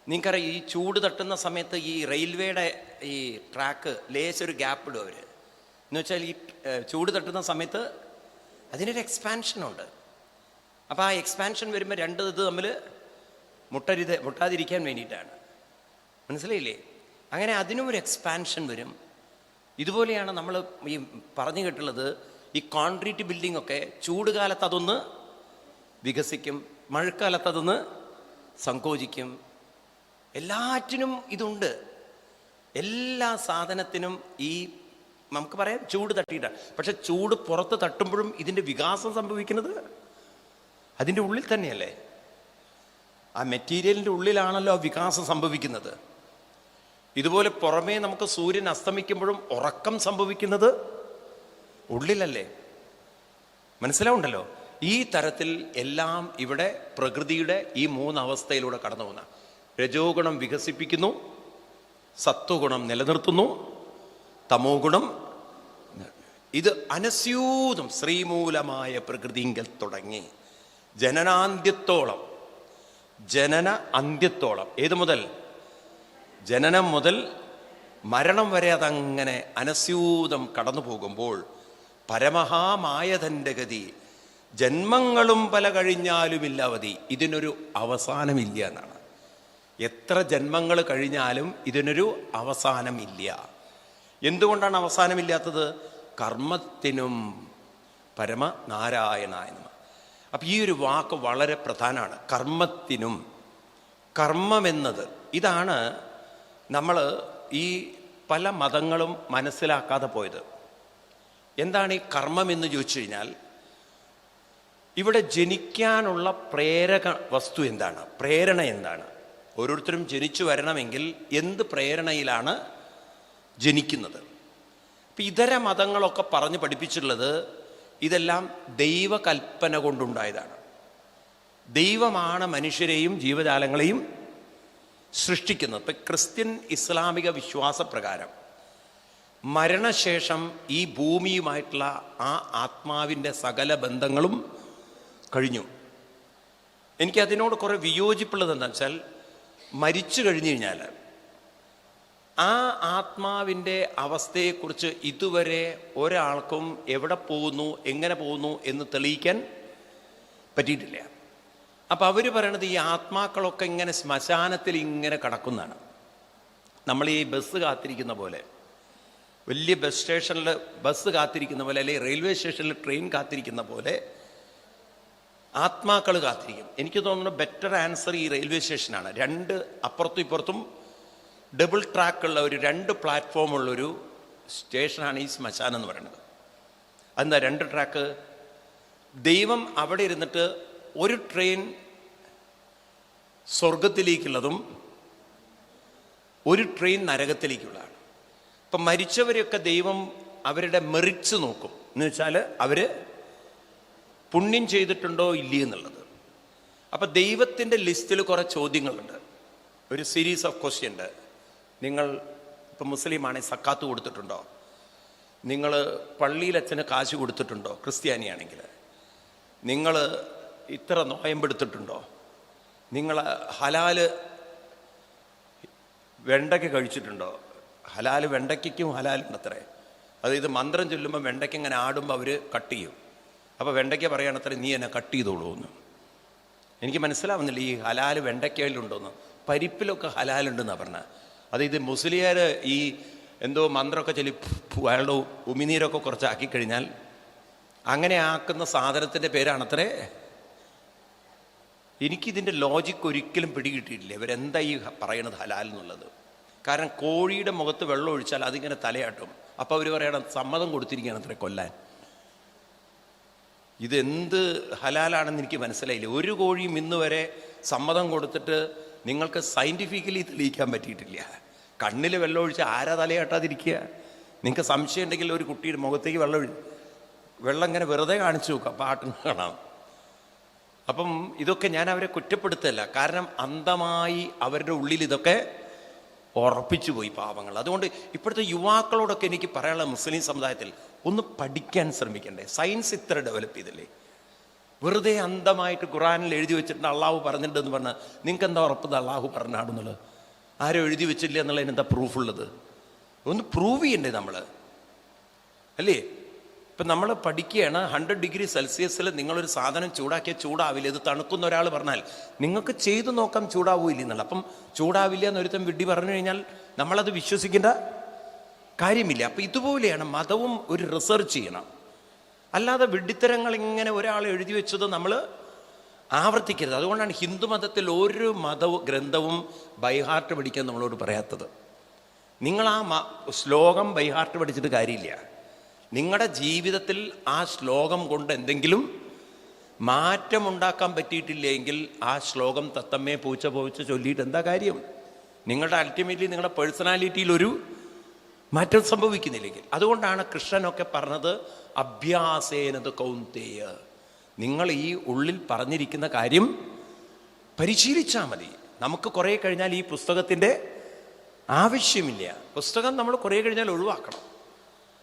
നിങ്ങൾക്കറിയാം, ഈ ചൂട് തട്ടുന്ന സമയത്ത് ഈ റെയിൽവേയുടെ ഈ ട്രാക്ക് ലേശൊരു ഗ്യാപ്പ് ഇടും അവർ. എന്ന് വെച്ചാൽ ഈ ചൂട് തട്ടുന്ന സമയത്ത് അതിനൊരു എക്സ്പാൻഷനുണ്ട്. അപ്പോൾ ആ എക്സ്പാൻഷൻ വരുമ്പോൾ രണ്ട് ഇത് തമ്മിൽ മുട്ടാതിരിക്കാൻ വേണ്ടിയിട്ടാണ്. മനസ്സിലായില്ലേ? അങ്ങനെ അതിനും ഒരു എക്സ്പാൻഷൻ വരും. ഇതുപോലെയാണ് നമ്മൾ ഈ പറഞ്ഞു കേട്ടുള്ളത്. ഈ കോൺക്രീറ്റ് ബിൽഡിംഗ് ഒക്കെ ചൂട് കാലത്ത് അതൊന്ന് വികസിക്കും, മഴക്കാലത്ത് അതൊന്ന് സങ്കോചിക്കും. എല്ലാറ്റിനും ഇതുണ്ട്. എല്ലാ സാധനത്തിനും ഈ നമുക്ക് പറയാം ചൂട് തട്ടിയിട്ടാണ്. പക്ഷെ ചൂട് പുറത്ത് തട്ടുമ്പോഴും ഇതിൻ്റെ വികാസം സംഭവിക്കുന്നത് അതിൻ്റെ ഉള്ളിൽ തന്നെയല്ലേ? ആ മെറ്റീരിയലിൻ്റെ ഉള്ളിലാണല്ലോ വികാസം സംഭവിക്കുന്നത്. ഇതുപോലെ പുറമേ നമുക്ക് സൂര്യൻ അസ്തമിക്കുമ്പോഴും ഉറക്കം സംഭവിക്കുന്നത് ഉള്ളിലല്ലേ? മനസ്സിലാവുണ്ടല്ലോ? ഈ തരത്തിൽ എല്ലാം ഇവിടെ പ്രകൃതിയുടെ ഈ മൂന്നവസ്ഥയിലൂടെ കടന്നു പോകുന്ന രജോ ഗുണം വികസിപ്പിക്കുന്നു, സത്വഗുണം നിലനിർത്തുന്നു, തമോ ഗുണം. ഇത് അനസ്യൂതം ശ്രീമൂലമായ പ്രകൃതിങ്കൽ തുടങ്ങി ജനനാന്ത്യത്തോളം, ജനന അന്ത്യത്തോളം, ഏത് മുതൽ? ജനനം മുതൽ മരണം വരെ അതങ്ങനെ അനസ്യൂതം കടന്നു പോകുമ്പോൾ പരമഹാമായതൻ്റെ ഗതി ജന്മങ്ങളും പല കഴിഞ്ഞാലുമില്ല അവധി. ഇതിനൊരു അവസാനമില്ല എന്നാണ്. എത്ര ജന്മങ്ങൾ കഴിഞ്ഞാലും ഇതിനൊരു അവസാനമില്ല. എന്തുകൊണ്ടാണ് അവസാനമില്ലാത്തത്? കർമ്മത്തിനും പരമനാരായണായ നമഃ. അപ്പം ഈ ഒരു വാക്ക് വളരെ പ്രധാനമാണ്. കർമ്മത്തിനും. കർമ്മമെന്നത് ഇതാണ് നമ്മൾ ഈ പല മതങ്ങളും മനസ്സിലാക്കാതെ പോയത്. എന്താണ് ഈ കർമ്മം എന്ന് ചോദിച്ചു കഴിഞ്ഞാൽ, ഇവിടെ ജനിക്കാനുള്ള പ്രേരക വസ്തു എന്താണ്? പ്രേരണ എന്താണ്? ഓരോരുത്തരും ജനിച്ചു വരണമെങ്കിൽ എന്ത് പ്രേരണയിലാണ് ജനിക്കുന്നത്? ഇപ്പം ഇതര മതങ്ങളൊക്കെ പറഞ്ഞ് പഠിപ്പിച്ചിട്ടുള്ളത് ഇതെല്ലാം ദൈവകൽപ്പന കൊണ്ടുണ്ടായതാണ്. ദൈവമാണ് മനുഷ്യരെയും ജീവജാലങ്ങളെയും സൃഷ്ടിക്കുന്നത്. ഇപ്പം ക്രിസ്ത്യൻ ഇസ്ലാമിക വിശ്വാസപ്രകാരം മരണശേഷം ഈ ഭൂമിയുമായിട്ടുള്ള ആ ആത്മാവിൻ്റെ സകല ബന്ധങ്ങളും കഴിഞ്ഞു. എനിക്കതിനോട് കുറേ വിയോജിപ്പുള്ളത് എന്താണെന്ന് വെച്ചാൽ, മരിച്ചു കഴിഞ്ഞു കഴിഞ്ഞാൽ ആ ആത്മാവിൻ്റെ അവസ്ഥയെക്കുറിച്ച് ഇതുവരെ ഒരാൾക്കും എവിടെ പോകുന്നു, എങ്ങനെ പോകുന്നു എന്ന് തെളിയിക്കാൻ പറ്റിയിട്ടില്ല. അപ്പം അവർ പറയണത് ഈ ആത്മാക്കളൊക്കെ ഇങ്ങനെ ശ്മശാനത്തിൽ ഇങ്ങനെ കിടക്കുന്നതാണ്. നമ്മൾ ഈ ബസ് കാത്തിരിക്കുന്ന പോലെ, വലിയ ബസ് സ്റ്റേഷനിൽ ബസ് കാത്തിരിക്കുന്ന പോലെ, അല്ലെങ്കിൽ റെയിൽവേ സ്റ്റേഷനിൽ ട്രെയിൻ കാത്തിരിക്കുന്ന പോലെ ആത്മാക്കൾ കാത്തിരിക്കും. എനിക്ക് തോന്നുന്നു ബെറ്റർ ആൻസർ ഈ റെയിൽവേ സ്റ്റേഷനാണ്. രണ്ട് അപ്പുറത്തും ഇപ്പുറത്തും ഡബിൾ ട്രാക്കുള്ള ഒരു 2 പ്ലാറ്റ്ഫോമുള്ളൊരു സ്റ്റേഷനാണ് ഈ ശ്മശാനം എന്ന് പറയുന്നത്. അതെന്താ 2 ട്രാക്ക്? ദൈവം അവിടെ ഇരുന്നിട്ട് ഒരു ട്രെയിൻ സ്വർഗത്തിലേക്കുള്ളതും ഒരു ട്രെയിൻ നരകത്തിലേക്കുള്ളതാണ്. ഇപ്പം മരിച്ചവരെയൊക്കെ ദൈവം അവരുടെ മെറിറ്റ്സ് നോക്കും. എന്ന് വെച്ചാൽ അവർ പുണ്യം ചെയ്തിട്ടുണ്ടോ ഇല്ലേ എന്നുള്ളത്. അപ്പം ദൈവത്തിൻ്റെ ലിസ്റ്റിൽ കുറേ ചോദ്യങ്ങളുണ്ട്. ഒരു സീരീസ് ഓഫ് ക്വസ്റ്റ്യൻ ഉണ്ട്. നിങ്ങൾ ഇപ്പം മുസ്ലിമാണെങ്കിൽ സക്കാത്ത് കൊടുത്തിട്ടുണ്ടോ? നിങ്ങൾ പള്ളിയിൽ അച്ഛന് കാശ് കൊടുത്തിട്ടുണ്ടോ? ക്രിസ്ത്യാനിയാണെങ്കിൽ നിങ്ങൾ ഇത്ര നോയമ്പെടുത്തിട്ടുണ്ടോ? നിങ്ങൾ ഹലാല് വെണ്ടയ്ക്ക കഴിച്ചിട്ടുണ്ടോ? ഹലാല് വെണ്ടയ്ക്കും ഹലാലുണ്ടത്രേ. അതായത് മന്ത്രം ചൊല്ലുമ്പോൾ വെണ്ടയ്ക്ക ഇങ്ങനെ ആടുമ്പോൾ അവർ കട്ട് ചെയ്യും. അപ്പോൾ വെണ്ടയ്ക്ക പറയണത്രേ, നീ എന്നെ കട്ട് ചെയ്തോളൂ എന്ന്. എനിക്ക് മനസ്സിലാവുന്നില്ല ഈ ഹലാല് വെണ്ടയ്ക്കയിലുണ്ടോന്ന്. പരിപ്പിലൊക്കെ ഹലാലുണ്ടെന്നാണ് പറഞ്ഞത്. അതായത് മുസ്ലിയാർ ഈ എന്തോ മന്ത്രമൊക്കെ ചൊല്ലി അയാളുടെ ഉമിനീരൊക്കെ കുറച്ചാക്കി കഴിഞ്ഞാൽ അങ്ങനെ ആക്കുന്ന സാധനത്തിൻ്റെ പേരാണത്രേ. എനിക്കിതിൻ്റെ ലോജിക്ക് ഒരിക്കലും പിടികിട്ടിയിട്ടില്ല ഇവരെന്താ ഈ പറയണത് ഹലാൽ എന്നുള്ളത്. കാരണം കോഴിയുടെ മുഖത്ത് വെള്ളം ഒഴിച്ചാൽ അതിങ്ങനെ തലയാട്ടും. അപ്പോൾ അവർ പറയണം സമ്മതം കൊടുത്തിരിക്കുകയാണ് അത്രേ കൊല്ലാൻ. ഇതെന്ത് ഹലാലാണെന്ന് എനിക്ക് മനസ്സിലായില്ല. ഒരു കോഴിയും ഇന്ന് വരെ സമ്മതം കൊടുത്തിട്ട് നിങ്ങൾക്ക് സയൻറ്റിഫിക്കലി തെളിയിക്കാൻ പറ്റിയിട്ടില്ല. കണ്ണിൽ വെള്ളം ഒഴിച്ച് ആരാ തലയാട്ടാതിരിക്കുക? നിങ്ങൾക്ക് സംശയം ഉണ്ടെങ്കിൽ ഒരു കുട്ടിയുടെ മുഖത്തേക്ക് വെള്ളം ഇങ്ങനെ വെറുതെ കാണിച്ചു നോക്കുക, പാട്ടിന് കാണാം. അപ്പം ഇതൊക്കെ ഞാൻ അവരെ കുറ്റപ്പെടുത്തല്ല. കാരണം അന്ധമായി അവരുടെ ഉള്ളിൽ ഇതൊക്കെ ഉറപ്പിച്ചു പോയി പാവങ്ങൾ. അതുകൊണ്ട് ഇപ്പോഴത്തെ യുവാക്കളോടൊക്കെ എനിക്ക് പറയാനുള്ള മുസ്ലിം സമുദായത്തിൽ ഒന്ന് പഠിക്കാൻ ശ്രമിക്കണ്ടേ? സയൻസ് ഇത്ര ഡെവലപ്പ് ചെയ്തില്ലേ? വെറുതെ അന്ധമായിട്ട് ഖുറാനിൽ എഴുതി വെച്ചിട്ടുണ്ട് അള്ളാഹു പറഞ്ഞിട്ടുണ്ടെന്ന് പറഞ്ഞാൽ നിങ്ങൾക്ക് എന്താ ഉറപ്പത് അള്ളാഹു പറഞ്ഞാണെന്നുള്ളത്? ആരും എഴുതി വെച്ചില്ല എന്നുള്ളതിന് എന്താ പ്രൂഫുള്ളത്? ഒന്ന് പ്രൂവ് ചെയ്യണ്ടേ നമ്മൾ, അല്ലേ? ഇപ്പം നമ്മൾ പഠിക്കുകയാണ് 100 ഡിഗ്രി സെൽഷ്യസിൽ നിങ്ങളൊരു സാധനം ചൂടാക്കിയാൽ ചൂടാവില്ല. ഇത് തണുക്കുന്ന ഒരാൾ പറഞ്ഞാൽ നിങ്ങൾക്ക് ചെയ്തു നോക്കാം ചൂടാവില്ല എന്നുള്ള. അപ്പം ചൂടാവില്ല എന്നൊരുത്തം വിഡ്ഢി പറഞ്ഞു കഴിഞ്ഞാൽ നമ്മളത് വിശ്വസിക്കേണ്ട കാര്യമില്ല. അപ്പം ഇതുപോലെയാണ് മതവും ഒരു റിസർച്ച് ചെയ്യണം. അല്ലാതെ വിഡ്ഢിത്തരങ്ങൾ ഇങ്ങനെ ഒരാൾ എഴുതി വെച്ചത് നമ്മൾ ആവർത്തിക്കരുത്. അതുകൊണ്ടാണ് ഹിന്ദു മതത്തിൽ ഒരു ഗ്രന്ഥവും ബൈഹാർട്ട് പഠിക്കാൻ നമ്മളോട് പറയാത്തത്. നിങ്ങൾ ആ ശ്ലോകം ബൈഹാർട്ട് പഠിച്ചിട്ട് കാര്യമില്ല. നിങ്ങളുടെ ജീവിതത്തിൽ ആ ശ്ലോകം കൊണ്ട് എന്തെങ്കിലും മാറ്റമുണ്ടാക്കാൻ പറ്റിയിട്ടില്ലെങ്കിൽ ആ ശ്ലോകം തത്തമ്മേ പൂച്ച പോയിച്ച് ചൊല്ലിയിട്ട് എന്താ കാര്യം? നിങ്ങളുടെ അൾട്ടിമേറ്റ്ലി നിങ്ങളുടെ പേഴ്സണാലിറ്റിയിൽ ഒരു മാറ്റം സംഭവിക്കുന്നില്ലെങ്കിൽ. അതുകൊണ്ടാണ് കൃഷ്ണനൊക്കെ പറഞ്ഞത് അഭ്യാസേനത് കൗന്തേയ, നിങ്ങൾ ഈ ഉള്ളിൽ പറഞ്ഞിരിക്കുന്ന കാര്യം പരിശീലിച്ചാൽ മതി. നമുക്ക് കുറേ കഴിഞ്ഞാൽ ഈ പുസ്തകത്തിൻ്റെ ആവശ്യമില്ല. പുസ്തകം നമ്മൾ കുറേ കഴിഞ്ഞാൽ ഒഴിവാക്കണം.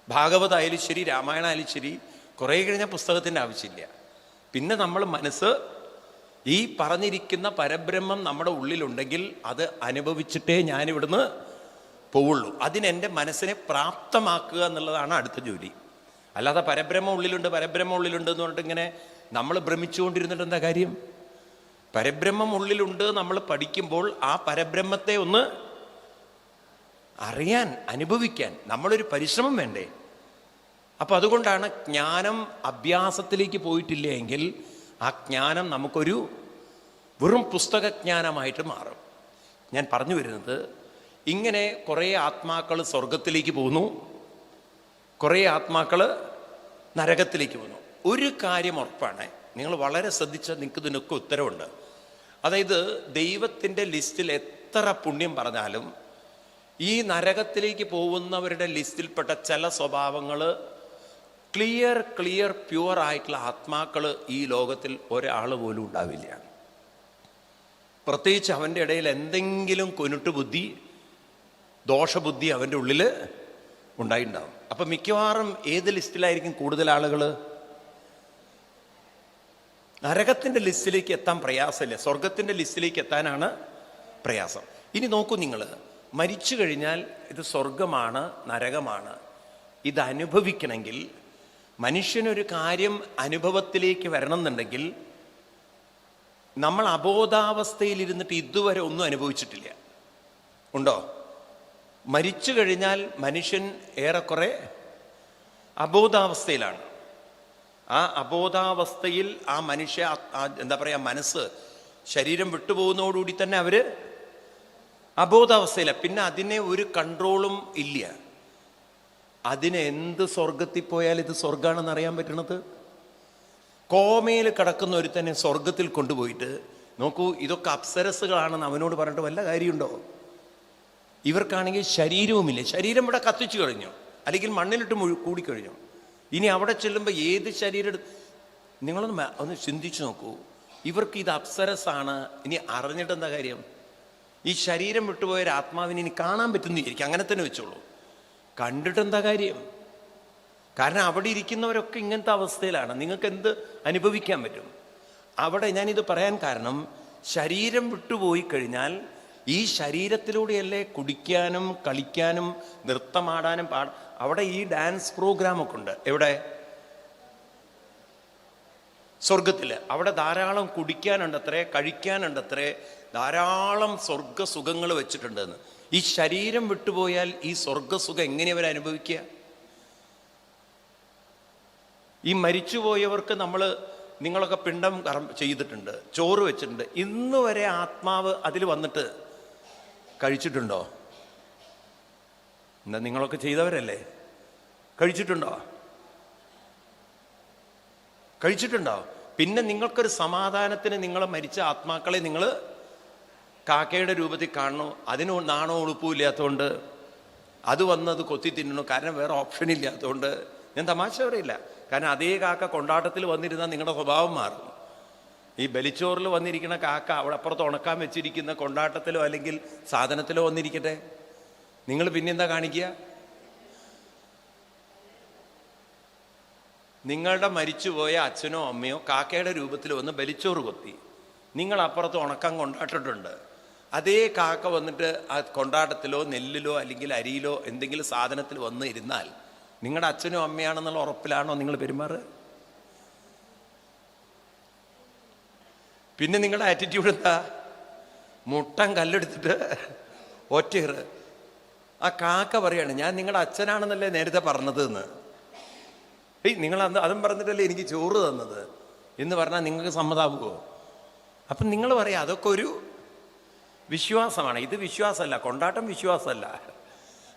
ഭാഗവതമായാലും ശരി, രാമായണമായാലും ശരി, കുറേ കഴിഞ്ഞാൽ പുസ്തകത്തിൻ്റെ ആവശ്യമില്ല. പിന്നെ നമ്മൾ മനസ്സ് ഈ പറഞ്ഞിരിക്കുന്ന പരബ്രഹ്മം നമ്മുടെ ഉള്ളിലുണ്ടെങ്കിൽ അത് അനുഭവിച്ചിട്ടേ ഞാനിവിടുന്ന് പോവുള്ളൂ. അതിനെൻ്റെ മനസ്സിനെ പ്രാപ്തമാക്കുക എന്നുള്ളതാണ് അടുത്ത ജോലി. അല്ലാതെ പരബ്രഹ്മം ഉള്ളിലുണ്ട് എന്ന് പറഞ്ഞിട്ട് ഇങ്ങനെ നമ്മൾ ഭ്രമിച്ചുകൊണ്ടിരുന്നിട്ട് എന്താ കാര്യം? പരബ്രഹ്മം ഉള്ളിലുണ്ട് നമ്മൾ പഠിക്കുമ്പോൾ ആ പരബ്രഹ്മത്തെ ഒന്ന് അറിയാൻ, അനുഭവിക്കാൻ നമ്മളൊരു പരിശ്രമം വേണ്ടേ? അപ്പം അതുകൊണ്ടാണ് ജ്ഞാനം അഭ്യാസത്തിലേക്ക് പോയിട്ടില്ല എങ്കിൽ ആ ജ്ഞാനം നമുക്കൊരു വെറും പുസ്തകജ്ഞാനമായിട്ട് മാറും. ഞാൻ പറഞ്ഞു വരുന്നത്, ഇങ്ങനെ കുറേ ആത്മാക്കൾ സ്വർഗത്തിലേക്ക് പോകുന്നു, കുറേ ആത്മാക്കൾ നരകത്തിലേക്ക് പോകുന്നു. ഒരു കാര്യം ഉറപ്പാണ്, നിങ്ങൾ വളരെ ശ്രദ്ധിച്ചാൽ നിങ്ങൾക്ക് ഇതിനൊക്കെ ഉത്തരവുണ്ട്. അതായത് ദൈവത്തിൻ്റെ ലിസ്റ്റിൽ എത്ര പുണ്യം പറഞ്ഞാലും ഈ നരകത്തിലേക്ക് പോകുന്നവരുടെ ലിസ്റ്റിൽപ്പെട്ട ചില സ്വഭാവങ്ങൾ ക്ലിയർ പ്യുവർ ആയിട്ടുള്ള ആത്മാക്കൾ ഈ ലോകത്തിൽ ഒരാൾ പോലും ഉണ്ടാവില്ല. പ്രത്യേകിച്ച് അവൻ്റെ ഇടയിൽ എന്തെങ്കിലും കൊനുട്ടുബുദ്ധി, ദോഷബുദ്ധി അവൻ്റെ ഉള്ളിൽ ഉണ്ടായിട്ടുണ്ടാവും. അപ്പം മിക്കവാറും ഏത് ലിസ്റ്റിലായിരിക്കും കൂടുതൽ ആളുകൾ? നരകത്തിൻ്റെ ലിസ്റ്റിലേക്ക് എത്താൻ പ്രയാസമില്ല, സ്വർഗത്തിൻ്റെ ലിസ്റ്റിലേക്ക് എത്താനാണ് പ്രയാസം. ഇനി നോക്കൂ, നിങ്ങൾ മരിച്ചു കഴിഞ്ഞാൽ ഇത് സ്വർഗമാണ് നരകമാണ് ഇത് അനുഭവിക്കണമെങ്കിൽ, മനുഷ്യനൊരു കാര്യം അനുഭവത്തിലേക്ക് വരണം എന്നുണ്ടെങ്കിൽ നമ്മൾ അബോധാവസ്ഥയിലിരുന്നിട്ട് ഇതുവരെ ഒന്നും അനുഭവിച്ചിട്ടില്ല. ഉണ്ടോ? മരിച്ചു കഴിഞ്ഞാൽ മനുഷ്യൻ ഏറെക്കുറെ അബോധാവസ്ഥയിലാണ്. ആ അബോധാവസ്ഥയിൽ ആ മനുഷ്യ എന്താ പറയുക, മനസ്സ് ശരീരം വിട്ടുപോകുന്നതോടുകൂടി തന്നെ അവർ അബോധാവസ്ഥയില്ല. പിന്നെ അതിനെ ഒരു കൺട്രോളും ഇല്ല. അതിനെ എന്ത് സ്വർഗത്തിൽ പോയാൽ ഇത് സ്വർഗമാണെന്ന് അറിയാൻ പറ്റണത്? കോമയിൽ കിടക്കുന്ന ഒരുത്തനെ സ്വർഗത്തിൽ കൊണ്ടുപോയിട്ട് നോക്കൂ, ഇതൊക്കെ അപ്സരസുകളാണെന്ന് അവനോട് പറഞ്ഞിട്ട് വല്ല കാര്യമുണ്ടോ? ഇവർക്കാണെങ്കിൽ ശരീരവുമില്ല, ശരീരം ഇവിടെ കത്തിച്ചു കഴിഞ്ഞു, അല്ലെങ്കിൽ മണ്ണിലിട്ട് കൂടിക്കഴിഞ്ഞു. ഇനി അവിടെ ചെല്ലുമ്പോൾ ഏത് ശരീരം നിങ്ങളൊന്ന് ചിന്തിച്ചു നോക്കൂ. ഇവർക്ക് ഇത് അപ്സരസാണ്, ഇനി അറിഞ്ഞിട്ട് എന്താ കാര്യം? ഈ ശരീരം വിട്ടുപോയൊരു ആത്മാവിനെ ഇനി കാണാൻ പറ്റുന്നിരിക്കും, അങ്ങനെ തന്നെ വെച്ചോളൂ. കണ്ടിട്ടെന്താ കാര്യം? കാരണം അവിടെ ഇരിക്കുന്നവരൊക്കെ ഇങ്ങനത്തെ അവസ്ഥയിലാണ്. നിങ്ങൾക്ക് എന്ത് അനുഭവിക്കാൻ പറ്റും അവിടെ? ഞാനിത് പറയാൻ കാരണം, ശരീരം വിട്ടുപോയി കഴിഞ്ഞാൽ ഈ ശരീരത്തിലൂടെയല്ലേ കുടിക്കാനും കളിക്കാനും നൃത്തമാടാനും അവിടെ ഈ ഡാൻസ് പ്രോഗ്രാമൊക്കെ ഉണ്ട്. എവിടെ? സ്വർഗത്തിൽ. അവിടെ ധാരാളം കുടിക്കാനുണ്ടത്രേ, കഴിക്കാനുണ്ടത്രേ, ധാരാളം സ്വർഗസുഖങ്ങൾ വെച്ചിട്ടുണ്ടെന്ന്. ഈ ശരീരം വിട്ടുപോയാൽ ഈ സ്വർഗസുഖം എങ്ങനെ അവർ അനുഭവിക്കുക? ഈ മരിച്ചുപോയവർക്ക് നിങ്ങളൊക്കെ പിണ്ടം ചെയ്തിട്ടുണ്ട്, ചോറ് വെച്ചിട്ടുണ്ട്. ഇന്ന് വരെ ആത്മാവ് അതിൽ വന്നിട്ട് കഴിച്ചിട്ടുണ്ടോ? എന്താ, നിങ്ങളൊക്കെ ചെയ്തവരല്ലേ? കഴിച്ചിട്ടുണ്ടോ? പിന്നെ നിങ്ങൾക്കൊരു സമാധാനത്തിന് നിങ്ങളെ മരിച്ച ആത്മാക്കളെ നിങ്ങൾ കാക്കയുടെ രൂപത്തിൽ കാണണോ? അതിന് നാണോ ഉളുപ്പും ഇല്ലാത്തതുകൊണ്ട് അത് വന്നത് കൊത്തി തിന്നണു. കാരണം വേറെ ഓപ്ഷൻ ഇല്ലാത്തതുകൊണ്ട്. ഞാൻ തമാശ പറയില്ല. കാരണം അതേ കാക്ക കൊണ്ടാട്ടത്തിൽ വന്നിരുന്നാൽ നിങ്ങളുടെ സ്വഭാവം മാറും. ഈ ബലിച്ചോറിൽ വന്നിരിക്കുന്ന കാക്ക അവിടെ അപ്പുറത്ത് ഉണക്കാൻ വെച്ചിരിക്കുന്ന കൊണ്ടാട്ടത്തിലോ അല്ലെങ്കിൽ സാധനത്തിലോ വന്നിരിക്കട്ടെ, നിങ്ങൾ പിന്നെന്താ കാണിക്കുക? നിങ്ങളുടെ മരിച്ചുപോയ അച്ഛനോ അമ്മയോ കാക്കയുടെ രൂപത്തിൽ വന്ന് ബലിച്ചോറ് കൊത്തി, നിങ്ങൾ അപ്പുറത്ത് ഉണക്കം കൊണ്ടാട്ടിട്ടുണ്ട്. അതേ കാക്ക വന്നിട്ട് ആ കൊണ്ടാട്ടത്തിലോ നെല്ലിലോ അല്ലെങ്കിൽ അരിയിലോ എന്തെങ്കിലും സാധനത്തിൽ വന്ന് ഇരുന്നാൽ നിങ്ങളുടെ അച്ഛനോ അമ്മയാണെന്നുള്ള ഉറപ്പിലാണോ നിങ്ങൾ പെരുമാറുക? പിന്നെ നിങ്ങളുടെ ആറ്റിറ്റ്യൂഡ് എന്താ? മുട്ടൻ കല്ലെടുത്തിട്ട് ഒറ്റയേറ്. ആ കാക്ക പറയാണ്, ഞാൻ നിങ്ങളുടെ അച്ഛനാണെന്നല്ലേ നേരത്തെ പറഞ്ഞത് എന്ന്. നിങ്ങൾ അതും പറഞ്ഞിട്ടല്ലേ എനിക്ക് ചോറ് തന്നത് എന്ന് പറഞ്ഞാൽ നിങ്ങൾക്ക് സമ്മതാവുമോ? അപ്പം നിങ്ങൾ പറയാം അതൊക്കെ ഒരു വിശ്വാസമാണ്. ഇത് വിശ്വാസമല്ല, കൊണ്ടാട്ടം വിശ്വാസമല്ല.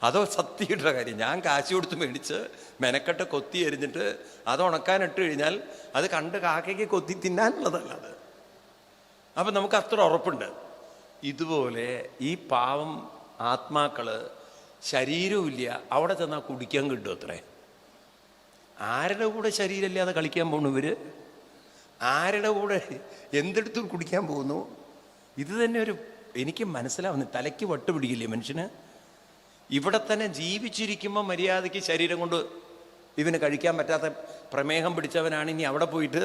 അതോ സത്യയുടെ കാര്യം. ഞാൻ കാശ് കൊടുത്ത് മേടിച്ച് മെനക്കെട്ട് കൊത്തി എരിഞ്ഞിട്ട് അത് ഉണക്കാനിട്ട് കഴിഞ്ഞാൽ അത് കണ്ട് കാക്കയ്ക്ക് കൊത്തി തിന്നാനുള്ളതല്ല അത്. അപ്പം നമുക്ക് അത്ര ഉറപ്പുണ്ട്. ഇതുപോലെ ഈ പാവം ആത്മാക്കള് ശരീരവും ഇല്ല, അവിടെ ചെന്നാൽ കുടിക്കാൻ കിട്ടും അത്രേ. ആരുടെ കൂടെ ശരീരമില്ലാതെ കളിക്കാൻ പോകുന്നു ഇവര്? ആരുടെ കൂടെ എന്തെടുത്തും കുടിക്കാൻ പോകുന്നു? ഇത് തന്നെ ഒരു എനിക്ക് മനസ്സിലാവുന്നു. തലയ്ക്ക് വട്ട് പിടിക്കില്ലേ മനുഷ്യന്? ഇവിടെ തന്നെ ജീവിച്ചിരിക്കുമ്പോൾ മര്യാദയ്ക്ക് ശരീരം കൊണ്ട് ഇവന് കഴിക്കാൻ പറ്റാത്ത പ്രമേഹം പിടിച്ചവനാണ്. ഇനി അവിടെ പോയിട്ട്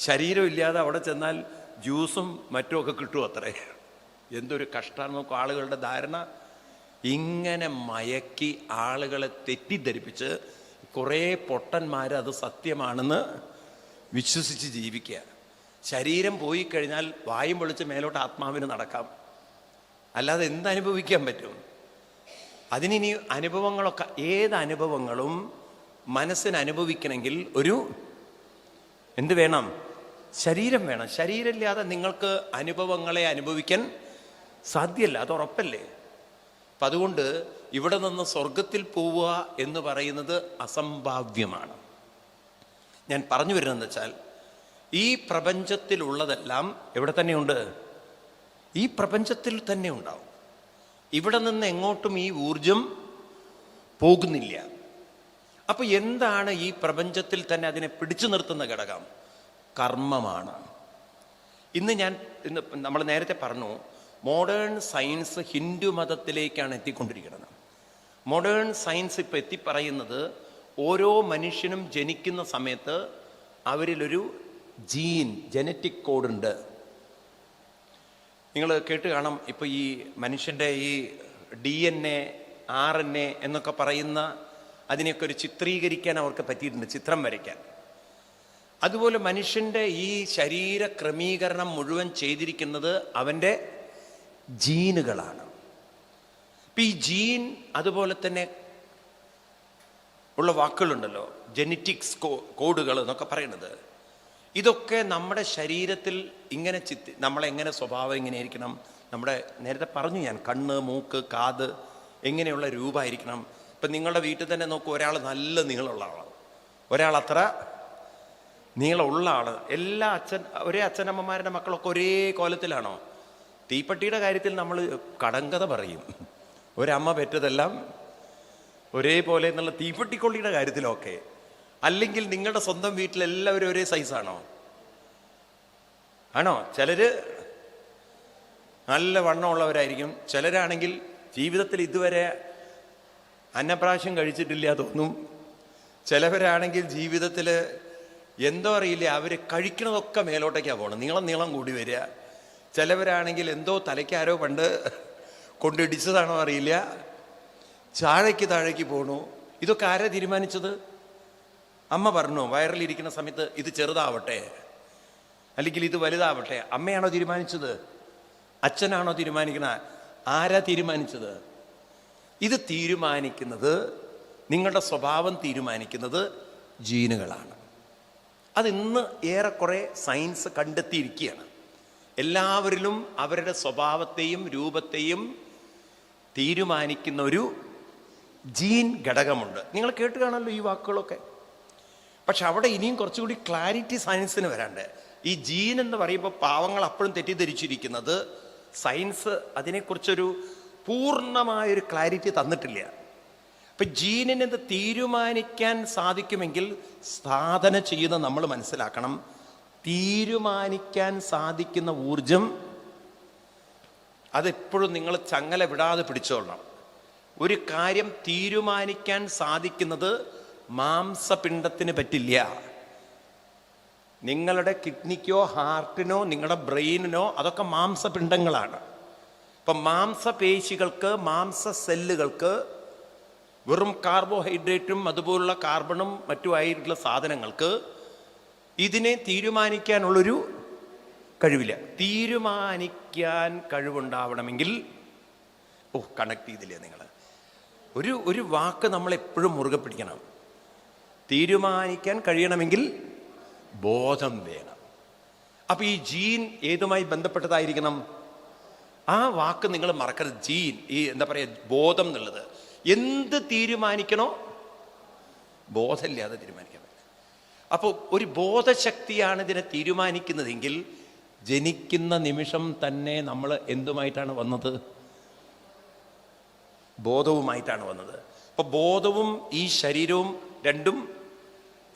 ശരീരം ഇല്ലാതെ അവിടെ ചെന്നാൽ ജ്യൂസും മറ്റുമൊക്കെ കിട്ടും അത്രേ. എന്തൊരു കഷ്ടമാണ് നോക്കും ആളുകളുടെ ധാരണ. ഇങ്ങനെ മയക്കി ആളുകളെ തെറ്റിദ്ധരിപ്പിച്ച് കുറേ പൊട്ടന്മാർ അത് സത്യമാണെന്ന് വിശ്വസിച്ച് ജീവിക്കുക. ശരീരം പോയി കഴിഞ്ഞാൽ വായും പൊളിച്ച് മേലോട്ട് ആത്മാവിന് നടക്കാം, അല്ലാതെ എന്തനുഭവിക്കാൻ പറ്റും? അതിനി അനുഭവങ്ങളൊക്കെ, ഏത് അനുഭവങ്ങളും മനസ്സിന് അനുഭവിക്കണമെങ്കിൽ ഒരു എന്ത് വേണം? ശരീരം വേണം. ശരീരമില്ലാതെ നിങ്ങൾക്ക് അനുഭവങ്ങളെ അനുഭവിക്കാൻ സാധ്യമല്ല, അത് ഉറപ്പല്ലേ? അപ്പം അതുകൊണ്ട് ഇവിടെ നിന്ന് സ്വർഗത്തിൽ പോവുക എന്ന് പറയുന്നത് അസംഭാവ്യമാണ്. ഞാൻ പറഞ്ഞു വരുന്നതെന്ന് വെച്ചാൽ ഈ പ്രപഞ്ചത്തിലുള്ളതെല്ലാം എവിടെ തന്നെയുണ്ട്? ഈ പ്രപഞ്ചത്തിൽ തന്നെ ഉണ്ടാവും. ഇവിടെ നിന്ന് എങ്ങോട്ടും ഈ ഊർജം പോകുന്നില്ല. അപ്പൊ എന്താണ് ഈ പ്രപഞ്ചത്തിൽ തന്നെ അതിനെ പിടിച്ചു നിർത്തുന്ന ഘടകം? കർമ്മമാണ്. ഇന്ന് നമ്മൾ നേരത്തെ പറഞ്ഞു, മോഡേൺ സയൻസ് ഹിന്ദു മതത്തിലേക്കാണ് എത്തിക്കൊണ്ടിരിക്കുന്നത്. മോഡേൺ സയൻസ് ഇപ്പം എത്തിപ്പറയുന്നത് ഓരോ മനുഷ്യനും ജനിക്കുന്ന സമയത്ത് അവരിലൊരു ജനറ്റിക് കോഡുണ്ട്. നിങ്ങൾ കേട്ട് കാണാം, ഇപ്പോൾ ഈ മനുഷ്യൻ്റെ ഈ DNA, RNA എന്നൊക്കെ പറയുന്ന അതിനെയൊക്കെ ഒരു ചിത്രീകരിക്കാൻ അവർക്ക് പറ്റിയിട്ടുണ്ട്, ചിത്രം വരയ്ക്കാൻ. അതുപോലെ മനുഷ്യൻ്റെ ഈ ശരീര ക്രമീകരണം മുഴുവൻ ചെയ്തിരിക്കുന്നത് അവൻ്റെ ജീനുകളാണ്. ഇപ്പം ഈ ജീൻ അതുപോലെ തന്നെ ഉള്ള വാക്കുകളുണ്ടല്ലോ, ജെനറ്റിക്സ് കോഡുകൾ എന്നൊക്കെ പറയുന്നത്, ഇതൊക്കെ നമ്മുടെ ശരീരത്തിൽ ഇങ്ങനെ നമ്മളെങ്ങനെ സ്വഭാവം എങ്ങനെയായിരിക്കണം, നമ്മുടെ നേരത്തെ പറഞ്ഞു ഞാൻ, കണ്ണ്, മൂക്ക്, കാത്, എങ്ങനെയുള്ള രൂപമായിരിക്കണം. ഇപ്പം നിങ്ങളുടെ വീട്ടിൽ തന്നെ നോക്കൂ, ഒരാൾ നല്ല നീളമുള്ള ആളാണ്, ഒരാൾ അത്ര നീളമുള്ള ആൾ. എല്ലാ ഒരേ അച്ഛനമ്മമാരുടെ മക്കളൊക്കെ ഒരേ കോലത്തിലാണോ? തീപ്പെട്ടിയുടെ കാര്യത്തിൽ നമ്മൾ കടങ്കഥ പറയും, ഒരമ്മ പെറ്റതെല്ലാം ഒരേപോലെ എന്നുള്ള തീപ്പെട്ടിക്കൊള്ളിയുടെ കാര്യത്തിലൊക്കെ. അല്ലെങ്കിൽ നിങ്ങളുടെ സ്വന്തം വീട്ടിലെല്ലാവരും ഒരേ സൈസാണോ? ആണോ? ചിലര് നല്ല വണ്ണമുള്ളവരായിരിക്കും, ചിലരാണെങ്കിൽ ജീവിതത്തിൽ ഇതുവരെ അന്നപ്രാശം കഴിച്ചിട്ടില്ല തോന്നും, ചിലവരാണെങ്കിൽ ജീവിതത്തിൽ എന്തോ അറിയില്ല, അവർ കഴിക്കണതൊക്കെ മേലോട്ടേക്കാണ് പോകണം, നീളം കൂടി വരിക. ചിലവരാണെങ്കിൽ എന്തോ തലയ്ക്കാരോ പണ്ട് കൊണ്ടിടിച്ചതാണോ അറിയില്ല, താഴേക്ക് പോകണു. ഇതൊക്കെ ആരാ തീരുമാനിച്ചത്? അമ്മ പറഞ്ഞു വയറിലിരിക്കുന്ന സമയത്ത് ഇത് ചെറുതാവട്ടെ അല്ലെങ്കിൽ ഇത് വലുതാവട്ടെ. അമ്മയാണോ തീരുമാനിച്ചത്? അച്ഛനാണോ തീരുമാനിക്കുന്നത്? ആരാ തീരുമാനിച്ചത്? ഇത് തീരുമാനിക്കുന്നത്, നിങ്ങളുടെ സ്വഭാവം തീരുമാനിക്കുന്നത് ജീനുകളാണ്. അതിന്ന് ഏറെക്കുറെ സയൻസ് കണ്ടെത്തിയിരിക്കുകയാണ്. എല്ലാവരിലും അവരുടെ സ്വഭാവത്തെയും രൂപത്തെയും തീരുമാനിക്കുന്ന ഒരു ജീൻ ഘടകമുണ്ട്. നിങ്ങൾ കേട്ട് കാണല്ലോ ഈ വാക്കുകളൊക്കെ. പക്ഷെ അവിടെ ഇനിയും കുറച്ചുകൂടി ക്ലാരിറ്റി സയൻസിന് വരാണ്ട്. ഈ ജീൻ എന്ന് പറയുമ്പോൾ പാവങ്ങൾ അപ്പോഴും തെറ്റിദ്ധരിച്ചിരിക്കുന്നത്, സയൻസ് അതിനെക്കുറിച്ചൊരു പൂർണ്ണമായൊരു ക്ലാരിറ്റി തന്നിട്ടില്ല. അപ്പം ജീനിനെ തീരുമാനിക്കാൻ സാധിക്കുമെങ്കിൽ സാധന ചെയ്യുന്ന നമ്മൾ മനസ്സിലാക്കണം, തീരുമാനിക്കാൻ സാധിക്കുന്ന ഊർജം അതെപ്പോഴും നിങ്ങൾ ചങ്ങല വിടാതെ പിടിച്ചോളണം. ഒരു കാര്യം തീരുമാനിക്കാൻ സാധിക്കുന്നത് മാംസപിണ്ഡത്തിന് പറ്റില്ല. നിങ്ങളുടെ കിഡ്നിക്കോ ഹാർട്ടിനോ നിങ്ങളുടെ ബ്രെയിനിനോ അതൊക്കെ മാംസപിണ്ഡങ്ങളാണ്. ഇപ്പം മാംസപേശികൾക്ക്, മാംസ സെല്ലുകൾക്ക് വെറും കാർബോഹൈഡ്രേറ്റും അതുപോലുള്ള കാർബണും മറ്റുമായിട്ടുള്ള സാധനങ്ങൾക്ക് ഇതിനെ തീരുമാനിക്കാനുള്ളൊരു കഴിവില്ല. തീരുമാനിക്കാൻ കഴിവുണ്ടാവണമെങ്കിൽ കണക്ട് ചെയ്തില്ലേ നിങ്ങൾ? ഒരു വാക്ക് നമ്മൾ എപ്പോഴും മുറുകെ പിടിക്കണം. തീരുമാനിക്കാൻ കഴിയണമെങ്കിൽ ബോധം വേണം. അപ്പൊ ഈ ജീൻ ഏതുമായി ബന്ധപ്പെട്ടതായിരിക്കണം? ആ വാക്ക് നിങ്ങൾ മറക്കരുത്. ജീൻ, ഈ എന്താ പറയുക, ബോധം എന്നുള്ളത്. എന്ത് തീരുമാനിക്കണോ ബോധമില്ലാതെ തീരുമാനിക്കാൻ പറ്റില്ല. അപ്പോൾ ഒരു ബോധശക്തിയാണ് ഇതിനെ തീരുമാനിക്കുന്നതെങ്കിൽ ജനിക്കുന്ന നിമിഷം തന്നെ നമ്മൾ എന്തുമായിട്ടാണ് വന്നത്? ബോധവുമായിട്ടാണ് വന്നത്. അപ്പൊ ബോധവും ഈ ശരീരവും രണ്ടും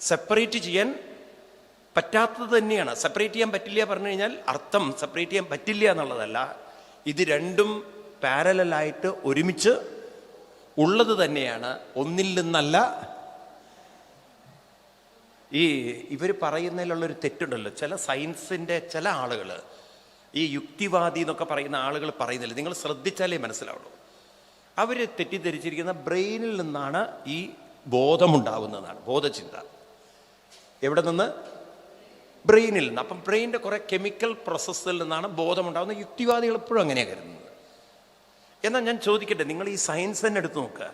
സെപ്പറേറ്റ് ചെയ്യാൻ പറ്റാത്തത് തന്നെയാണ്. സെപ്പറേറ്റ് ചെയ്യാൻ പറ്റില്ല പറഞ്ഞു കഴിഞ്ഞാൽ അർത്ഥം സെപ്പറേറ്റ് ചെയ്യാൻ പറ്റില്ല എന്നുള്ളതല്ല. ഇത് രണ്ടും പാരലായിട്ട് ഒരുമിച്ച് ഉള്ളത് തന്നെയാണ്, ഒന്നിൽ നിന്നല്ല. ഈ ഇവർ പറയുന്നതിലുള്ളൊരു തെറ്റുണ്ടല്ലോ, ചില സയൻസിൻ്റെ ചില ആളുകൾ, ഈ യുക്തിവാദി എന്നൊക്കെ പറയുന്ന ആളുകൾ പറയുന്നില്ല, നിങ്ങൾ ശ്രദ്ധിച്ചാലേ മനസ്സിലാവുള്ളൂ. അവർ തെറ്റിദ്ധരിച്ചിരിക്കുന്ന ബ്രെയിനിൽ നിന്നാണ് ഈ ബോധമുണ്ടാവുന്നതാണ്. ബോധചിന്ത എവിടെ നിന്ന്? ബ്രെയിനിൽ നിന്ന്. അപ്പം ബ്രെയിനിൻ്റെ കുറേ കെമിക്കൽ പ്രോസസ്സിൽ നിന്നാണ് ബോധമുണ്ടാകുന്നത്. യുക്തിവാദികൾ എപ്പോഴും അങ്ങനെയാണ് കരുതുന്നത്. എന്നാൽ ഞാൻ ചോദിക്കട്ടെ, നിങ്ങൾ ഈ സയൻസ് തന്നെ എടുത്തു നോക്കുക.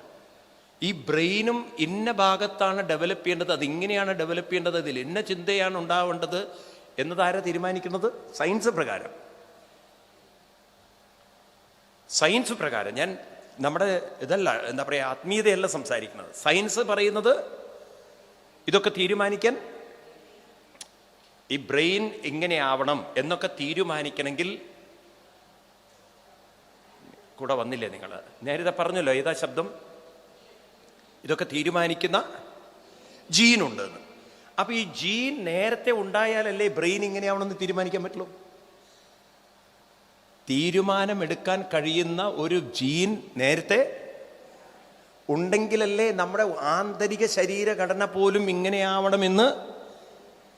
ഈ ബ്രെയിനും ഇന്ന ഭാഗത്താണ് ഡെവലപ്പ് ചെയ്യേണ്ടത്, അതിങ്ങനെയാണ് ഡെവലപ്പ് ചെയ്യേണ്ടത്, അതിൽ ഇന്ന ചിന്തയാണ് ഉണ്ടാവേണ്ടത് എന്നതാരാ തീരുമാനിക്കുന്നത്? സയൻസ് പ്രകാരം. സയൻസ് പ്രകാരം. ഞാൻ നമ്മുടെ ഇതല്ല, എന്താ പറയുക, ആത്മീയതയല്ല സംസാരിക്കുന്നത്. സയൻസ് പറയുന്നത് ഇതൊക്കെ തീരുമാനിക്കാൻ, ഈ ബ്രെയിൻ ഇങ്ങനെയാവണം എന്നൊക്കെ തീരുമാനിക്കണമെങ്കിൽ, കൂടെ വന്നില്ലേ നിങ്ങൾ? നേരത്തെ പറഞ്ഞല്ലോ, ഏതാ ശബ്ദം? ഇതൊക്കെ തീരുമാനിക്കുന്ന ജീനുണ്ടെന്ന്. അപ്പൊ ഈ ജീൻ നേരത്തെ ഉണ്ടായാലല്ലേ ബ്രെയിൻ ഇങ്ങനെയാവണമെന്ന് തീരുമാനിക്കാൻ പറ്റുള്ളൂ. തീരുമാനമെടുക്കാൻ കഴിയുന്ന ഒരു ജീൻ നേരത്തെ ഉണ്ടെങ്കിലല്ലേ നമ്മുടെ ആന്തരിക ശരീരഘടന പോലും ഇങ്ങനെയാവണമെന്ന്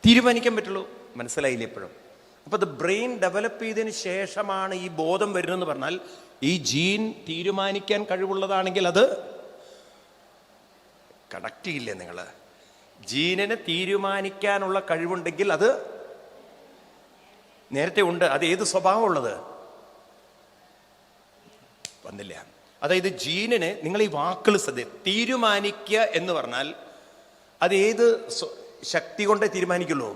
തീരുമാനിക്കാൻ പറ്റുള്ളൂ. മനസ്സിലായില്ലേ ഇപ്പോഴും? അപ്പൊ അത് ബ്രെയിൻ ഡെവലപ്പ് ചെയ്തതിന് ശേഷമാണ് ഈ ബോധം വരുന്നതെന്ന് പറഞ്ഞാൽ, ഈ ജീൻ തീരുമാനിക്കാൻ കഴിവുള്ളതാണെങ്കിൽ അത് കണക്ട് ചെയ്യില്ലേ നിങ്ങൾ? ജീനിന് തീരുമാനിക്കാനുള്ള കഴിവുണ്ടെങ്കിൽ അത് നേരത്തെ ഉണ്ട്. അത് ഏത് സ്വഭാവമുള്ളത്? വന്നില്ല. അതായത് ജീനിന്, നിങ്ങൾ ഈ വാക്കുകൾ തീരുമാനിക്കുക എന്ന് പറഞ്ഞാൽ അത് ഏത് ശക്തി കൊണ്ടേ തീരുമാനിക്കുള്ളൂ?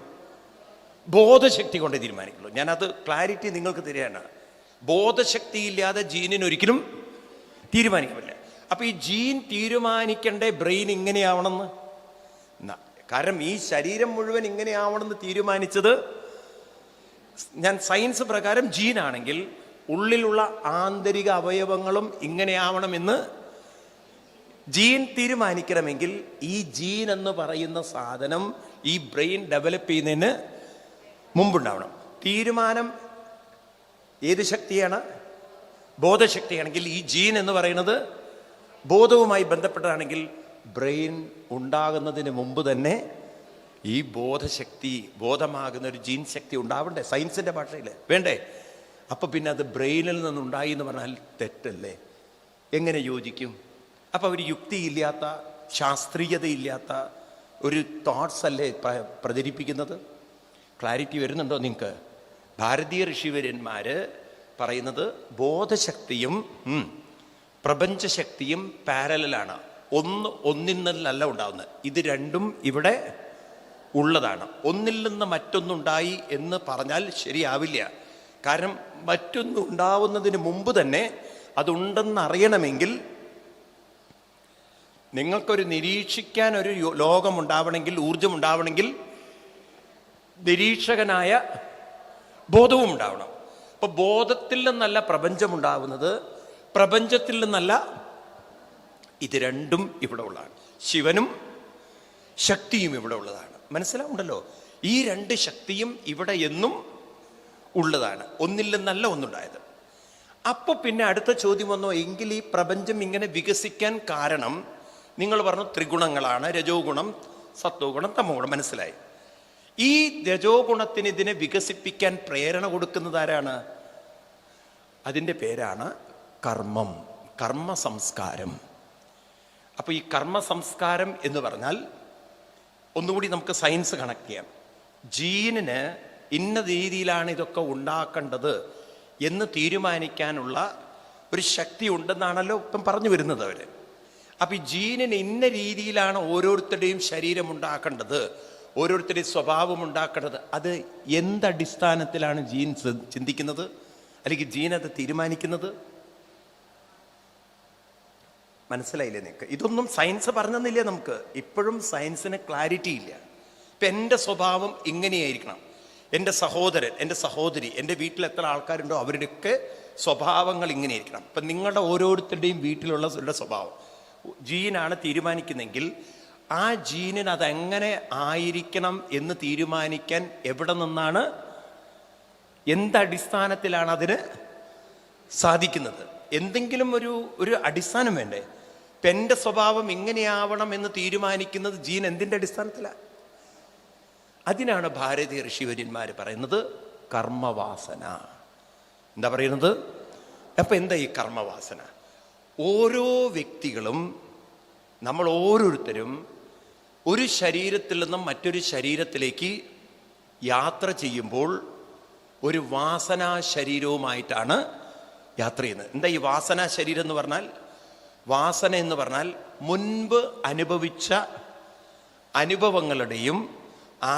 ബോധശക്തി കൊണ്ടേ തീരുമാനിക്കുള്ളൂ. ഞാനത് ക്ലാരിറ്റി നിങ്ങൾക്ക് തരികയാണ്. ബോധശക്തി ഇല്ലാതെ ജീനിന് ഒരിക്കലും തീരുമാനിക്കാൻ പറ്റില്ല. അപ്പൊ ഈ ജീൻ തീരുമാനിക്കേണ്ടേ ബ്രെയിൻ ഇങ്ങനെയാവണമെന്ന്. കാരണം ഈ ശരീരം മുഴുവൻ ഇങ്ങനെയാവണമെന്ന് തീരുമാനിച്ചത്, ഞാൻ സയൻസ് പ്രകാരം ജീനാണെങ്കിൽ ഉള്ളിലുള്ള ആന്തരിക അവയവങ്ങളും ഇങ്ങനെയാവണമെന്ന് ജീൻ തീരുമാനിക്കണമെങ്കിൽ ഈ ജീൻ എന്ന് പറയുന്ന സാധനം ഈ ബ്രെയിൻ ഡെവലപ്പ് ചെയ്യുന്നതിന് മുമ്പുണ്ടാവണം. തീരുമാനം ഏത് ശക്തിയാണ്? ബോധശക്തിയാണെങ്കിൽ ഈ ജീൻ എന്ന് പറയുന്നത് ബോധവുമായി ബന്ധപ്പെട്ടതാണെങ്കിൽ ബ്രെയിൻ ഉണ്ടാകുന്നതിന് മുമ്പ് തന്നെ ഈ ബോധശക്തി, ബോധമാകുന്ന ഒരു ജീൻ ശക്തി ഉണ്ടാവണ്ടേ? സയൻസിന്റെ ഭാഷയിൽ വേണ്ടേ? അപ്പൊ പിന്നെ അത് ബ്രെയിനിൽ നിന്നുണ്ടായി എന്ന് പറഞ്ഞാൽ തെറ്റല്ലേ? എങ്ങനെ യോജിക്കും? അപ്പൊ ഒരു യുക്തിയില്ലാത്ത, ശാസ്ത്രീയതയില്ലാത്ത ഒരു തോട്ട്സ് അല്ലേ പ്രചരിപ്പിക്കുന്നത്? ക്ലാരിറ്റി വരുന്നുണ്ടോ നിങ്ങൾക്ക്? ഭാരതീയ ഋഷിവര്യന്മാര് പറയുന്നത് ബോധശക്തിയും പ്രപഞ്ചശക്തിയും പാരലാണ്. ഒന്നിൽ നിന്നല്ല ഉണ്ടാവുന്നത്. ഇത് രണ്ടും ഇവിടെ ഉള്ളതാണ്. ഒന്നിൽ നിന്ന് മറ്റൊന്നുണ്ടായി എന്ന് പറഞ്ഞാൽ ശരിയാവില്ല. കാരണം മറ്റൊന്നുണ്ടാവുന്നതിന് മുമ്പ് തന്നെ അതുണ്ടെന്നറിയണമെങ്കിൽ, നിങ്ങൾക്കൊരു നിരീക്ഷിക്കാൻ ഒരു ലോകമുണ്ടാവണമെങ്കിൽ, ഊർജം ഉണ്ടാവണമെങ്കിൽ നിരീക്ഷകനായ ബോധവും ഉണ്ടാവണം. അപ്പൊ ബോധത്തിൽ നിന്നല്ല പ്രപഞ്ചമുണ്ടാവുന്നത്, പ്രപഞ്ചത്തിൽ നിന്നല്ല. ഇത് രണ്ടും ഇവിടെ ഉള്ളതാണ്. ശിവനും ശക്തിയും ഇവിടെ ഉള്ളതാണ്. മനസ്സിലാവുണ്ടല്ലോ? ഈ രണ്ട് ശക്തിയും ഇവിടെ എന്നും ഉള്ളതാണ്. ഒന്നിൽ നിന്നല്ല ഒന്നുണ്ടായത്. അപ്പൊ പിന്നെ അടുത്ത ചോദ്യം വന്നോ, എങ്കിൽ ഈ പ്രപഞ്ചം ഇങ്ങനെ വികസിക്കാൻ കാരണം നിങ്ങൾ പറഞ്ഞു ത്രിഗുണങ്ങളാണ്, രജോ ഗുണം, സത്വ ഗുണം, തമോ ഗുണം. മനസ്സിലായി. ഈ രജോ ഗുണത്തിന് ഇതിനെ വികസിപ്പിക്കാൻ പ്രേരണ കൊടുക്കുന്നത് ആരാണ്? അതിൻ്റെ പേരാണ് കർമ്മം, കർമ്മ സംസ്കാരം. അപ്പോൾ ഈ കർമ്മ സംസ്കാരം എന്ന് പറഞ്ഞാൽ ഒന്നുകൂടി നമുക്ക് സയൻസ് കണക്ട് ചെയ്യാം. ജീനിന് ഇന്ന രീതിയിലാണ് ഇതൊക്കെ ഉണ്ടാക്കേണ്ടത് എന്ന് തീരുമാനിക്കാനുള്ള ഒരു ശക്തി ഉണ്ടെന്നാണല്ലോ ഇപ്പം പറഞ്ഞു വരുന്നത് അവർ. അപ്പം ഈ ജീനിന് ഇന്ന രീതിയിലാണ് ഓരോരുത്തരുടെയും ശരീരം ഉണ്ടാക്കേണ്ടത്, ഓരോരുത്തരുടെയും സ്വഭാവം ഉണ്ടാക്കേണ്ടത്. അത് എന്തടിസ്ഥാനത്തിലാണ് ജീൻ ചിന്തിക്കുന്നത്, അല്ലെങ്കിൽ ജീൻ അത് തീരുമാനിക്കുന്നത്? മനസ്സിലായില്ലേ നിങ്ങൾക്ക്? ഇതൊന്നും സയൻസ് പറഞ്ഞെന്നില്ല നമുക്ക്. ഇപ്പോഴും സയൻസിന് ക്ലാരിറ്റി ഇല്ല. ഇപ്പം എൻ്റെ സ്വഭാവം ഇങ്ങനെയായിരിക്കണം, എൻ്റെ സഹോദരൻ, എൻ്റെ സഹോദരി, എൻ്റെ വീട്ടിൽ എത്ര ആൾക്കാരുണ്ടോ അവരുടെയൊക്കെ സ്വഭാവങ്ങൾ ഇങ്ങനെയായിരിക്കണം. ഇപ്പം നിങ്ങളുടെ ഓരോരുത്തരുടെയും വീട്ടിലുള്ള സ്വഭാവം ജീനാണ് തീരുമാനിക്കുന്നെങ്കിൽ ആ ജീനിന് അതെങ്ങനെ ആയിരിക്കണം എന്ന് തീരുമാനിക്കാൻ എവിടെ നിന്നാണ്, എന്തടിസ്ഥാനത്തിലാണ് അതിന് സാധിക്കുന്നത്? എന്തെങ്കിലും ഒരു അടിസ്ഥാനം വേണ്ടേ? ഇപ്പം എൻ്റെ സ്വഭാവം ഇങ്ങനെയാവണം എന്ന് തീരുമാനിക്കുന്നത് ജീൻ എന്തിൻ്റെ അടിസ്ഥാനത്തിലാണ്? അതിനാണ് ഭാരതീയ ഋഷിവര്യന്മാർ പറയുന്നത് കർമ്മവാസന. എന്താ പറയുന്നത്? അപ്പം എന്താ ഈ കർമ്മവാസന? ഓരോ വ്യക്തികളും, നമ്മൾ ഓരോരുത്തരും ഒരു ശരീരത്തിൽ നിന്നും മറ്റൊരു ശരീരത്തിലേക്ക് യാത്ര ചെയ്യുമ്പോൾ ഒരു വാസനാ ശരീരവുമായിട്ടാണ് യാത്ര ചെയ്യുന്നത്. എന്താ ഈ വാസനാ ശരീരം എന്ന് പറഞ്ഞാൽ? വാസന എന്ന് പറഞ്ഞാൽ മുൻപ് അനുഭവിച്ച അനുഭവങ്ങളുടെയും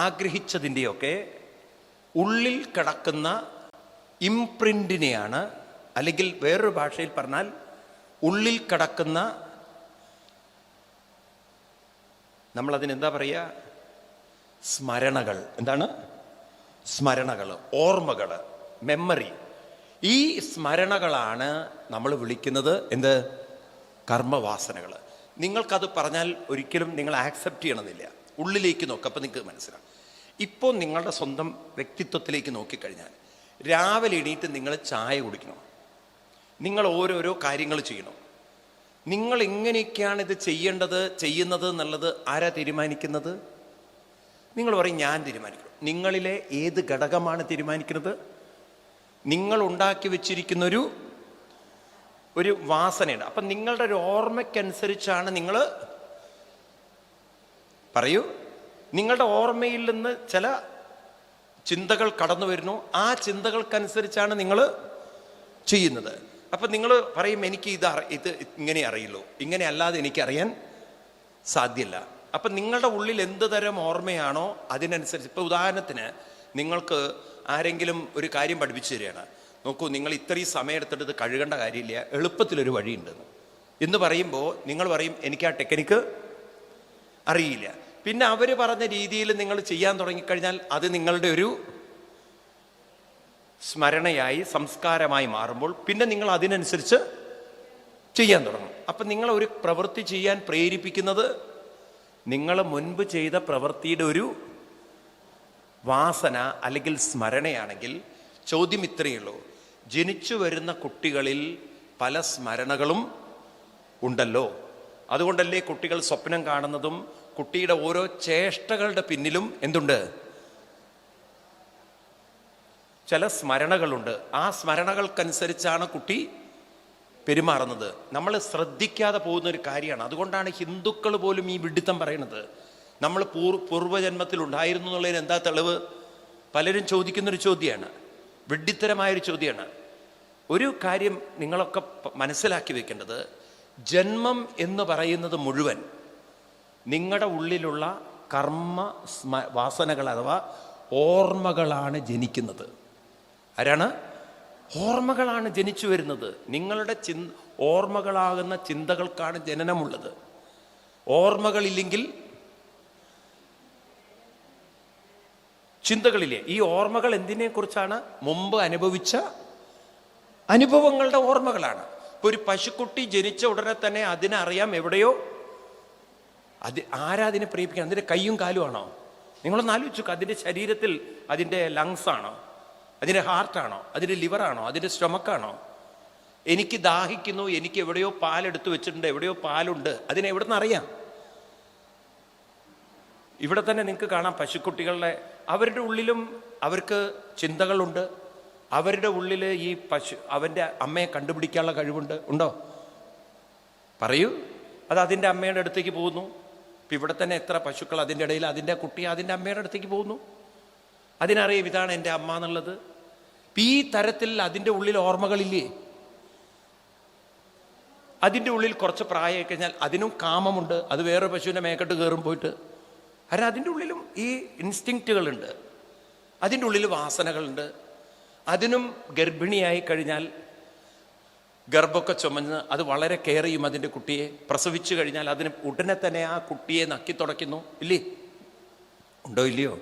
ആഗ്രഹിച്ചതിൻ്റെയൊക്കെ ഉള്ളിൽ കിടക്കുന്ന ഇംപ്രിൻറ്റിനെയാണ്, അല്ലെങ്കിൽ വേറൊരു ഭാഷയിൽ പറഞ്ഞാൽ ഉള്ളിൽ കിടക്കുന്ന, നമ്മളതിനെന്താ പറയുക, സ്മരണകൾ. എന്താണ് സ്മരണകൾ? ഓർമ്മകൾ, മെമ്മറി. ഈ സ്മരണകളാണ് നമ്മൾ വിളിക്കുന്നത് എന്ത്? കർമ്മവാസനകൾ. നിങ്ങൾക്കത് പറഞ്ഞാൽ ഒരിക്കലും നിങ്ങൾ ആക്സെപ്റ്റ് ചെയ്യണമെന്നില്ല. ഉള്ളിലേക്ക് നോക്കുക, അപ്പം നിങ്ങൾക്ക് മനസ്സിലാവും. ഇപ്പോൾ നിങ്ങളുടെ സ്വന്തം വ്യക്തിത്വത്തിലേക്ക് നോക്കിക്കഴിഞ്ഞാൽ രാവിലെ എണീറ്റ് നിങ്ങൾ ചായ കുടിക്കണം, നിങ്ങൾ ഓരോരോ കാര്യങ്ങൾ ചെയ്യണം. നിങ്ങൾ എങ്ങനെയൊക്കെയാണ് ഇത് ചെയ്യുന്നത് എന്നുള്ളത് ആരാ തീരുമാനിക്കുന്നത്? നിങ്ങൾ പറയും ഞാൻ തീരുമാനിക്കണം. നിങ്ങളിലെ ഏത് ഘടകമാണ് തീരുമാനിക്കുന്നത്? നിങ്ങൾ ഉണ്ടാക്കി വെച്ചിരിക്കുന്നൊരു വാസനയുണ്ട്. അപ്പം നിങ്ങളുടെ ഒരു ഓർമ്മയ്ക്കനുസരിച്ചാണ് നിങ്ങൾ പറയൂ, നിങ്ങളുടെ ഓർമ്മയിൽ നിന്ന് ചില ചിന്തകൾ കടന്നു വരുന്നു. ആ ചിന്തകൾക്കനുസരിച്ചാണ് നിങ്ങൾ ചെയ്യുന്നത്. അപ്പം നിങ്ങൾ പറയും എനിക്ക് ഇത് ഇങ്ങനെ അറിയുള്ളൂ, ഇങ്ങനെ അല്ലാതെ എനിക്കറിയാൻ സാധ്യമല്ല. അപ്പം നിങ്ങളുടെ ഉള്ളിൽ എന്ത് തരം ഓർമ്മയാണോ അതിനനുസരിച്ച്. ഇപ്പോൾ ഉദാഹരണത്തിന് നിങ്ങൾക്ക് ആരെങ്കിലും ഒരു കാര്യം പഠിപ്പിച്ചു തരികയാണ്, നോക്കൂ നിങ്ങൾ ഇത്രയും സമയം എടുത്തിട്ട് ഇത് കഴുകേണ്ട കാര്യമില്ല, എളുപ്പത്തിലൊരു വഴിയുണ്ടെന്ന് എന്ന് പറയുമ്പോൾ നിങ്ങൾ പറയും എനിക്ക് ആ ടെക്നിക്ക് അറിയില്ല. പിന്നെ അവർ പറഞ്ഞ രീതിയിൽ നിങ്ങൾ ചെയ്യാൻ തുടങ്ങിക്കഴിഞ്ഞാൽ അത് നിങ്ങളുടെ ഒരു സ്മരണയായി, സംസ്കാരമായി മാറുമ്പോൾ പിന്നെ നിങ്ങൾ അതിനനുസരിച്ച് ചെയ്യാൻ തുടങ്ങും. അപ്പം നിങ്ങൾ ഒരു പ്രവൃത്തി ചെയ്യാൻ പ്രേരിപ്പിക്കുന്നത് നിങ്ങൾ മുൻപ് ചെയ്ത പ്രവൃത്തിയുടെ ഒരു വാസന അല്ലെങ്കിൽ സ്മരണയാണെങ്കിൽ ചോദ്യം ഇത്രയേ ഉള്ളൂ, ജനിച്ചു വരുന്ന കുട്ടികളിൽ പല സ്മരണകളും ഉണ്ടല്ലോ. അതുകൊണ്ടല്ലേ കുട്ടികൾ സ്വപ്നം കാണുന്നതും കുട്ടിയുടെ ഓരോ ചേഷ്ടകളുടെ പിന്നിലും എന്തുണ്ട്? ചില സ്മരണകളുണ്ട്. ആ സ്മരണകൾക്കനുസരിച്ചാണ് കുട്ടി പെരുമാറുന്നത്. നമ്മൾ ശ്രദ്ധിക്കാതെ പോകുന്ന ഒരു കാര്യമാണ്. അതുകൊണ്ടാണ് ഹിന്ദുക്കൾ പോലും ഈ വിഡിത്തം പറയുന്നത്. നമ്മൾ പൂർവ്വജന്മത്തിൽ ഉണ്ടായിരുന്നു എന്നുള്ളതിന് എന്താ തെളിവ്? പലരും ചോദിക്കുന്നൊരു ചോദ്യമാണ്, വിഡ്ഢിത്തരമായൊരു ചോദ്യമാണ്. ഒരു കാര്യം നിങ്ങളൊക്കെ മനസ്സിലാക്കി വെക്കേണ്ടത്, ജന്മം എന്ന് പറയുന്നത് മുഴുവൻ നിങ്ങളുടെ ഉള്ളിലുള്ള കർമ്മ വാസനകൾ അഥവാ ഓർമ്മകളാണ് ജനിക്കുന്നത്. ആരാണ്? ഓർമ്മകളാണ് ജനിച്ചു വരുന്നത്. നിങ്ങളുടെ ഓർമ്മകളാകുന്ന ചിന്തകൾക്കാണ് ജനനമുള്ളത്. ഓർമ്മകളില്ലെങ്കിൽ ചിന്തകളില്ലേ? ഈ ഓർമ്മകൾ എന്തിനെ കുറിച്ചാണ്? മുമ്പ് അനുഭവിച്ച അനുഭവങ്ങളുടെ ഓർമ്മകളാണ്. ഇപ്പൊ ഒരു പശുക്കുട്ടി ജനിച്ച ഉടനെ തന്നെ അതിനറിയാം എവിടെയോ, ആരാ അതിനെ പ്രേരിപ്പിക്കണം? അതിൻ്റെ കൈയും കാലും ആണോ? നിങ്ങളൊന്ന് ആലോചിച്ചു. അതിൻ്റെ ശരീരത്തിൽ അതിൻ്റെ ലങ്സ് ആണോ, അതിൻ്റെ ഹാർട്ടാണോ, അതിൻ്റെ ലിവറാണോ, അതിൻ്റെ സ്റ്റൊമക്കാണോ? എനിക്ക് ദാഹിക്കുന്നു, എനിക്ക് എവിടെയോ പാലെടുത്ത് വെച്ചിട്ടുണ്ട്, എവിടെയോ പാലുണ്ട്, അതിനെവിടെ നിന്ന് അറിയാം? ഇവിടെ തന്നെ നിങ്ങൾക്ക് കാണാം പശുക്കുട്ടികളുടെ, അവരുടെ ഉള്ളിലും അവർക്ക് ചിന്തകളുണ്ട്. അവരുടെ ഉള്ളിൽ ഈ അവൻ്റെ അമ്മയെ കണ്ടുപിടിക്കാനുള്ള കഴിവുണ്ട്. ഉണ്ടോ? പറയൂ. അത് അതിൻ്റെ അമ്മയുടെ അടുത്തേക്ക് പോകുന്നു. ഇപ്പം ഇവിടെ തന്നെ എത്ര പശുക്കൾ അതിൻ്റെ ഇടയിൽ അതിൻ്റെ കുട്ടി അതിൻ്റെ അമ്മയുടെ അടുത്തേക്ക് പോകുന്നു. അതിനറിയാം ഇതാണ് എൻ്റെ അമ്മ എന്നുള്ളത്. ഈ തരത്തിൽ അതിൻ്റെ ഉള്ളിൽ ഓർമ്മകളില്ലേ? അതിൻ്റെ ഉള്ളിൽ കുറച്ച് പ്രായമായി കഴിഞ്ഞാൽ അതിനും കാമമുണ്ട്. അത് വേറെ പശുവിൻ്റെ മേക്കെട്ട് കയറും പോയിട്ട്. കാരണം അതിൻ്റെ ഉള്ളിലും ഈ ഇൻസ്റ്റിങ്ക്റ്റുകളുണ്ട്, അതിൻ്റെ ഉള്ളിൽ വാസനകളുണ്ട്. അതിനും ഗർഭിണിയായി കഴിഞ്ഞാൽ ഗർഭമൊക്കെ ചുമന്ന് അത് വളരെ കെയർ ചെയ്യും അതിൻ്റെ കുട്ടിയെ. പ്രസവിച്ചു കഴിഞ്ഞാൽ അതിന് ഉടനെ തന്നെ ആ കുട്ടിയെ നക്കി തുടയ്ക്കുന്നു. ഇല്ലേ? ഉണ്ടോ ഇല്ലയോ?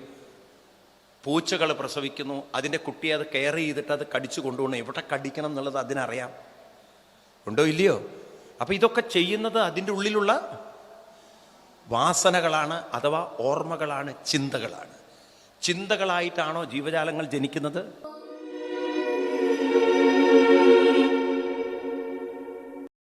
പൂച്ചകൾ പ്രസവിക്കുന്നു, അതിൻ്റെ കുട്ടിയെ അത് കെയർ ചെയ്തിട്ട് അത് കടിച്ചു കൊണ്ടുപോകണം. എവിടെ കടിക്കണം എന്നുള്ളത് അതിനറിയാം. ഉണ്ടോ ഇല്ലയോ? അപ്പം ഇതൊക്കെ ചെയ്യുന്നത് അതിൻ്റെ ഉള്ളിലുള്ള വാസനകളാണ്, അഥവാ ഓർമ്മകളാണ്, ചിന്തകളാണ്. ചിന്തകളായിട്ടാണോ ജീവജാലങ്ങൾ ജനിക്കുന്നത്?